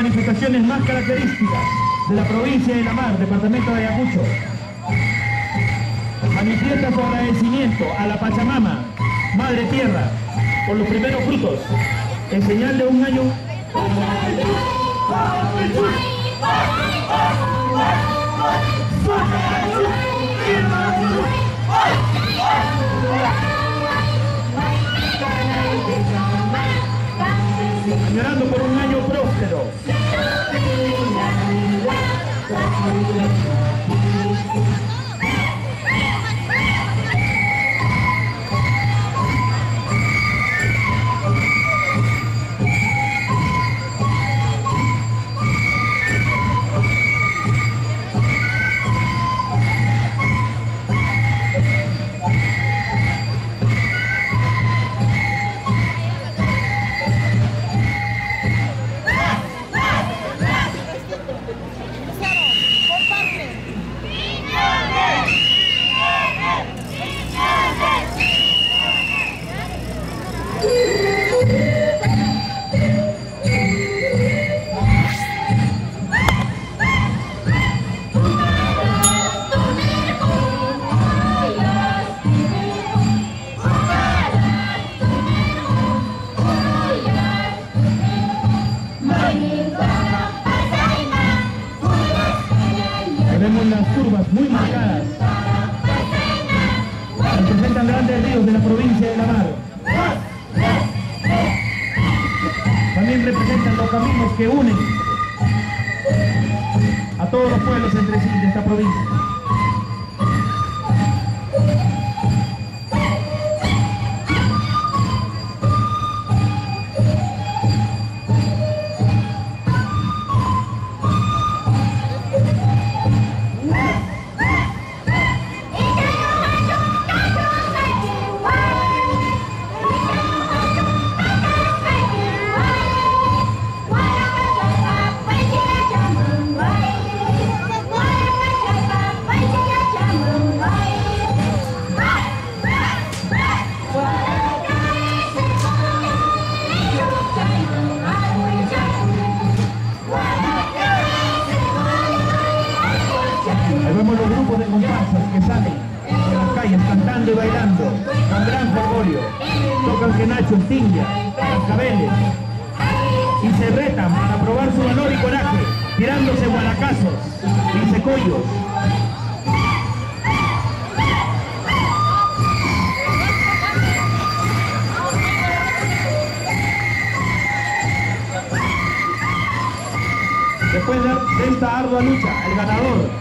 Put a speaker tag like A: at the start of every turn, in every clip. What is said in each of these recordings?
A: manifestaciones más características de la provincia de La Mar, departamento de Ayacucho. Manifiesta su agradecimiento a la Pachamama, Madre Tierra, por los primeros frutos, en señal de un año. Añorando por un año próspero. Tenemos las curvas muy marcadas. Representan grandes ríos de la provincia de La Mar. También representan los caminos que unen a todos los pueblos entre sí de esta provincia. Ahí vemos los grupos de comparsas que salen por las calles cantando y bailando con gran fervorio. Tocan quenachos, tinga, cascabeles y se retan para probar su valor y coraje, tirándose gualacazos y secollos. Después de esta ardua lucha, el ganador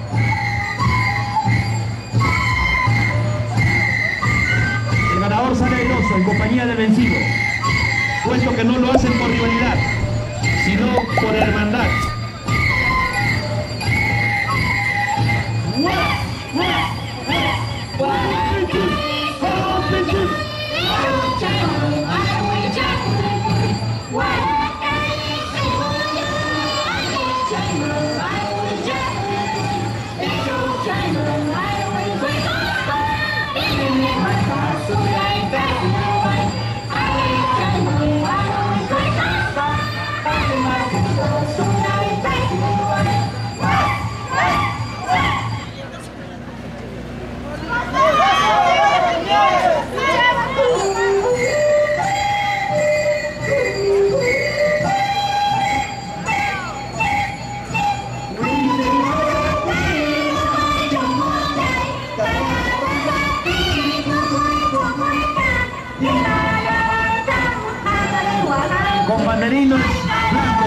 A: sale airoso en compañía del vencido, puesto que no lo hacen por rivalidad, sino por hermandad. Con banderinos blancos